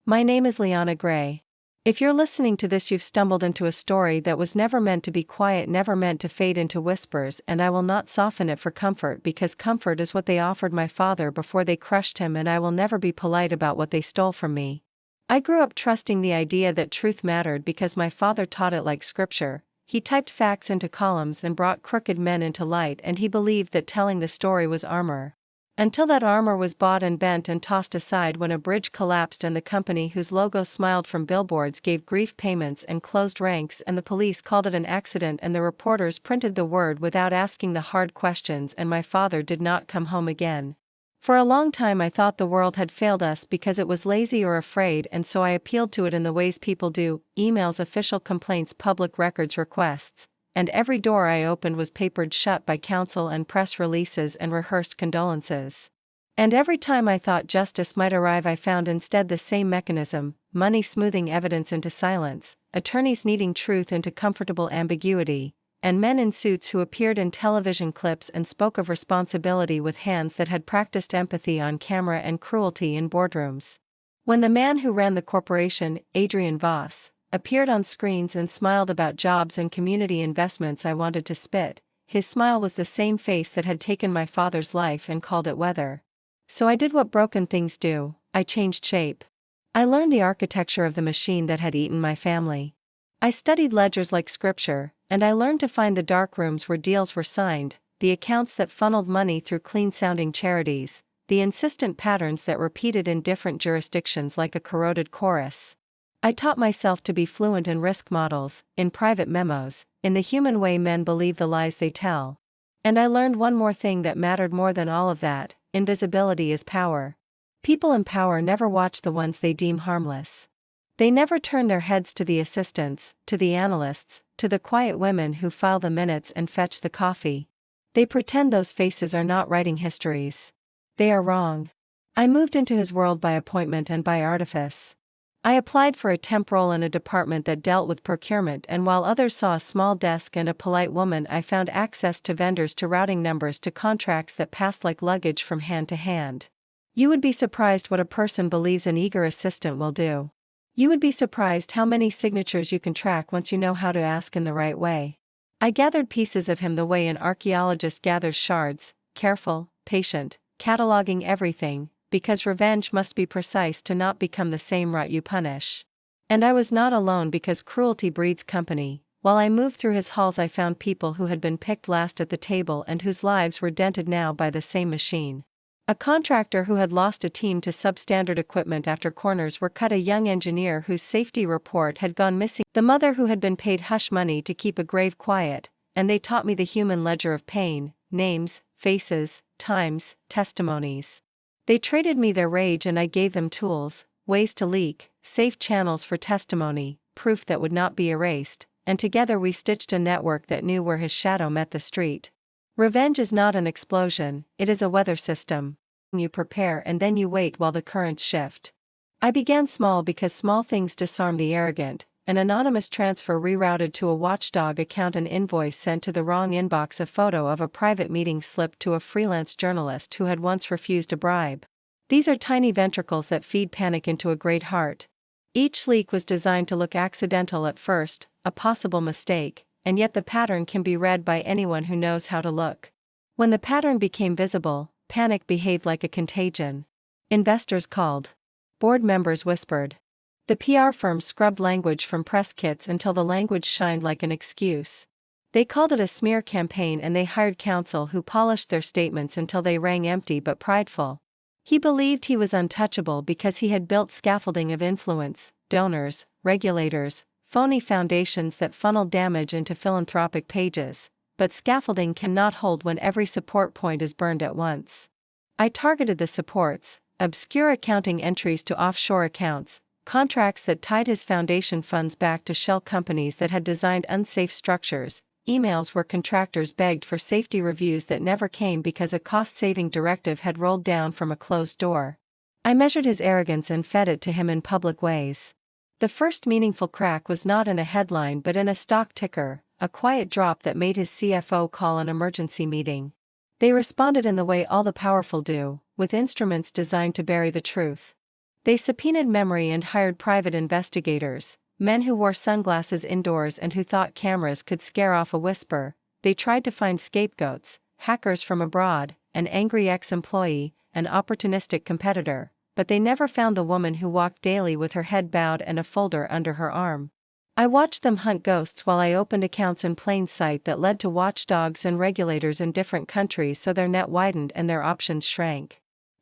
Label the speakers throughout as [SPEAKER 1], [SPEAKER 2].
[SPEAKER 1] My name is Liana Grey. If you're listening to this, you've stumbled into a story that was never meant to be quiet, never meant to fade into whispers, and I will not soften it for comfort, because comfort is what they offered my father before they crushed him, and I will never be polite about what they stole from me. I grew up trusting the idea that truth mattered because my father taught it like scripture. He typed facts into columns and brought crooked men into light, and he believed that telling the story was armor. Until that armor was bought and bent and tossed aside when a bridge collapsed and the company whose logo smiled from billboards gave grief payments and closed ranks, and the police called it an accident and the reporters printed the word without asking the hard questions, and my father did not come home again. For a long time I thought the world had failed us because it was lazy or afraid, and so I appealed to it in the ways people do: emails, official complaints, public records requests. And every door I opened was papered shut by counsel and press releases and rehearsed condolences. And every time I thought justice might arrive, I found instead the same mechanism: money smoothing evidence into silence, attorneys kneading truth into comfortable ambiguity, and men in suits who appeared in television clips and spoke of responsibility with hands that had practiced empathy on camera and cruelty in boardrooms. When the man who ran the corporation, Adrian Voss, appeared on screens and smiled about jobs and community investments, I wanted to spit. His smile was the same face that had taken my father's life and called it weather. So I did what broken things do: I changed shape. I learned the architecture of the machine that had eaten my family. I studied ledgers like scripture, and I learned to find the dark rooms where deals were signed, the accounts that funneled money through clean-sounding charities, the insistent patterns that repeated in different jurisdictions like a corroded chorus. I taught myself to be fluent in risk models, in private memos, in the human way men believe the lies they tell. And I learned one more thing that mattered more than all of that: invisibility is power. People in power never watch the ones they deem harmless. They never turn their heads to the assistants, to the analysts, to the quiet women who file the minutes and fetch the coffee. They pretend those faces are not writing histories. They are wrong. I moved into his world by appointment and by artifice. I applied for a temp role in a department that dealt with procurement, and while others saw a small desk and a polite woman, I found access to vendors, to routing numbers, to contracts that passed like luggage from hand to hand. You would be surprised what a person believes an eager assistant will do. You would be surprised how many signatures you can track once you know how to ask in the right way. I gathered pieces of him the way an archaeologist gathers shards: careful, patient, cataloging everything, because revenge must be precise to not become the same rot you punish. And I was not alone, because cruelty breeds company. While I moved through his halls, I found people who had been picked last at the table and whose lives were dented now by the same machine. A contractor who had lost a team to substandard equipment after corners were cut, a young engineer whose safety report had gone missing, the mother who had been paid hush money to keep a grave quiet, and they taught me the human ledger of pain: names, faces, times, testimonies. They traded me their rage and I gave them tools, ways to leak, safe channels for testimony, proof that would not be erased, and together we stitched a network that knew where his shadow met the street. Revenge is not an explosion, it is a weather system. You prepare and then you wait while the currents shift. I began small because small things disarm the arrogant: an anonymous transfer rerouted to a watchdog account, an invoice sent to the wrong inbox, a photo of a private meeting slipped to a freelance journalist who had once refused a bribe. These are tiny ventricles that feed panic into a great heart. Each leak was designed to look accidental at first, a possible mistake, and yet the pattern can be read by anyone who knows how to look. When the pattern became visible, panic behaved like a contagion. Investors called. Board members whispered. The PR firms scrubbed language from press kits until the language shined like an excuse. They called it a smear campaign, and they hired counsel who polished their statements until they rang empty but prideful. He believed he was untouchable because he had built scaffolding of influence: donors, regulators, phony foundations that funneled damage into philanthropic pages. But scaffolding cannot hold when every support point is burned at once. I targeted the supports: obscure accounting entries to offshore accounts, contracts that tied his foundation funds back to shell companies that had designed unsafe structures, emails where contractors begged for safety reviews that never came because a cost-saving directive had rolled down from a closed door. I measured his arrogance and fed it to him in public ways. The first meaningful crack was not in a headline but in a stock ticker, a quiet drop that made his CFO call an emergency meeting. They responded in the way all the powerful do, with instruments designed to bury the truth. They subpoenaed memory and hired private investigators, men who wore sunglasses indoors and who thought cameras could scare off a whisper. They tried to find scapegoats, hackers from abroad, an angry ex-employee, an opportunistic competitor, but they never found the woman who walked daily with her head bowed and a folder under her arm. I watched them hunt ghosts while I opened accounts in plain sight that led to watchdogs and regulators in different countries, so their net widened and their options shrank.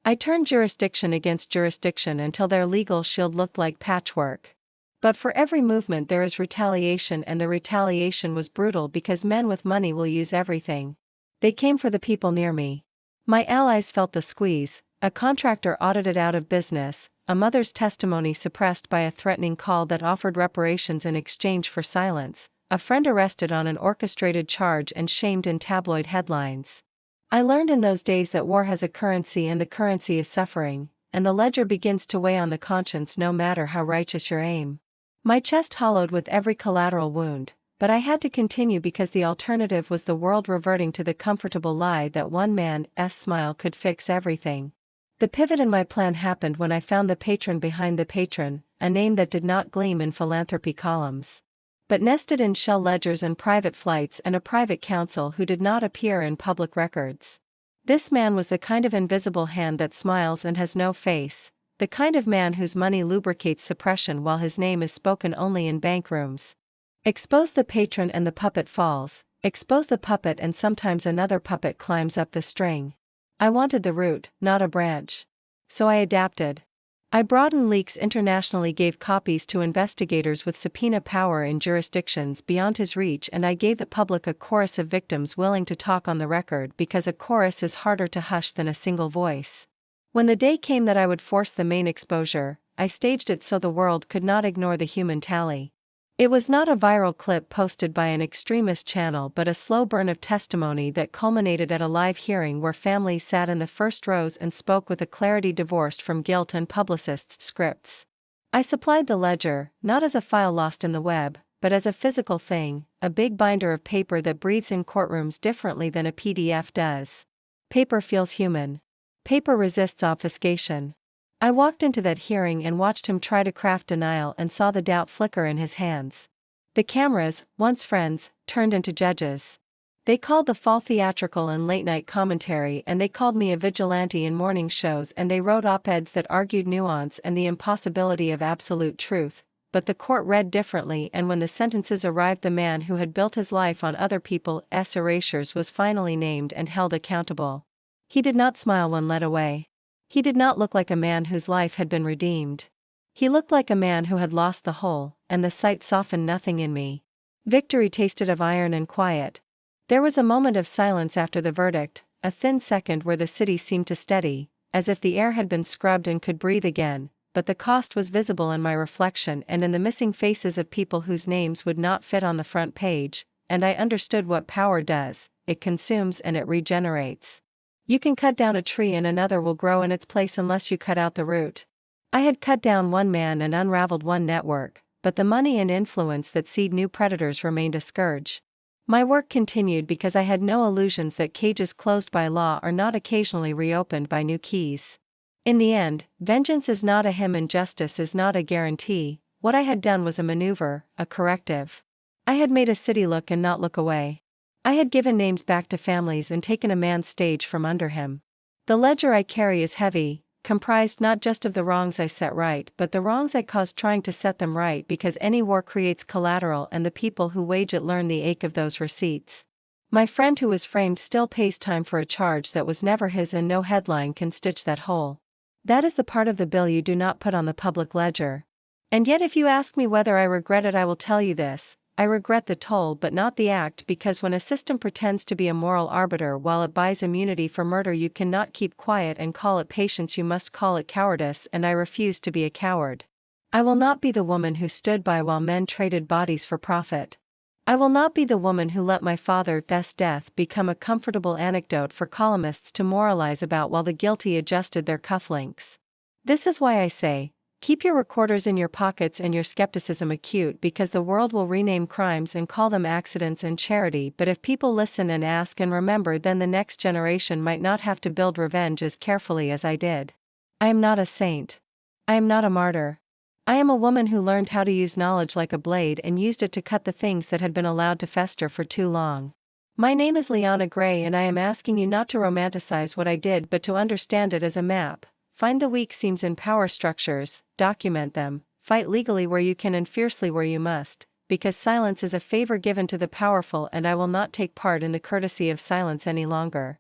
[SPEAKER 1] I turned jurisdiction against jurisdiction until their legal shield looked like patchwork. But for every movement there is retaliation, and the retaliation was brutal because men with money will use everything. They came for the people near me. My allies felt the squeeze: a contractor audited out of business, a mother's testimony suppressed by a threatening call that offered reparations in exchange for silence, a friend arrested on an orchestrated charge and shamed in tabloid headlines. I learned in those days that war has a currency, and the currency is suffering, and the ledger begins to weigh on the conscience no matter how righteous your aim. My chest hollowed with every collateral wound, but I had to continue because the alternative was the world reverting to the comfortable lie that one man's smile could fix everything. The pivot in my plan happened when I found the patron behind the patron, a name that did not gleam in philanthropy columns, but nested in shell ledgers and private flights, and a private counsel who did not appear in public records. This man was the kind of invisible hand that smiles and has no face, the kind of man whose money lubricates suppression while his name is spoken only in bank rooms. Expose the patron and the puppet falls, expose the puppet and sometimes another puppet climbs up the string. I wanted the root, not a branch. So I adapted. I broadened leaks internationally, gave copies to investigators with subpoena power in jurisdictions beyond his reach, and I gave the public a chorus of victims willing to talk on the record, because a chorus is harder to hush than a single voice. When the day came that I would force the main exposure, I staged it so the world could not ignore the human tally. It was not a viral clip posted by an extremist channel, but a slow burn of testimony that culminated at a live hearing where families sat in the first rows and spoke with a clarity divorced from guilt and publicists' scripts. I supplied the ledger, not as a file lost in the web, but as a physical thing, a big binder of paper that breathes in courtrooms differently than a PDF does. Paper feels human. Paper resists obfuscation. I walked into that hearing and watched him try to craft denial and saw the doubt flicker in his hands. The cameras, once friends, turned into judges. They called the fall theatrical and late-night commentary, and they called me a vigilante in morning shows, and they wrote op-eds that argued nuance and the impossibility of absolute truth, but the court read differently, and when the sentences arrived, the man who had built his life on other people's erasures was finally named and held accountable. He did not smile when led away. He did not look like a man whose life had been redeemed. He looked like a man who had lost the whole, and the sight softened nothing in me. Victory tasted of iron and quiet. There was a moment of silence after the verdict, a thin second where the city seemed to steady, as if the air had been scrubbed and could breathe again, but the cost was visible in my reflection and in the missing faces of people whose names would not fit on the front page, and I understood what power does: it consumes and it regenerates. You can cut down a tree and another will grow in its place unless you cut out the root. I had cut down one man and unraveled one network, but the money and influence that seed new predators remained a scourge. My work continued because I had no illusions that cages closed by law are not occasionally reopened by new keys. In the end, vengeance is not a hymn and justice is not a guarantee. What I had done was a maneuver, a corrective. I had made a city look and not look away. I had given names back to families and taken a man's stage from under him. The ledger I carry is heavy, comprised not just of the wrongs I set right but the wrongs I caused trying to set them right, because any war creates collateral and the people who wage it learn the ache of those receipts. My friend who was framed still pays time for a charge that was never his, and no headline can stitch that hole. That is the part of the bill you do not put on the public ledger. And yet if you ask me whether I regret it, I will tell you this: I regret the toll but not the act, because when a system pretends to be a moral arbiter while it buys immunity for murder, you cannot keep quiet and call it patience, you must call it cowardice, and I refuse to be a coward. I will not be the woman who stood by while men traded bodies for profit. I will not be the woman who let my father's death become a comfortable anecdote for columnists to moralize about while the guilty adjusted their cufflinks. This is why I say, keep your recorders in your pockets and your skepticism acute, because the world will rename crimes and call them accidents and charity, but if people listen and ask and remember, then the next generation might not have to build revenge as carefully as I did. I am not a saint. I am not a martyr. I am a woman who learned how to use knowledge like a blade and used it to cut the things that had been allowed to fester for too long. My name is Liana Grey, and I am asking you not to romanticize what I did but to understand it as a map. Find the weak seams in power structures, document them, fight legally where you can and fiercely where you must, because silence is a favor given to the powerful, and I will not take part in the courtesy of silence any longer.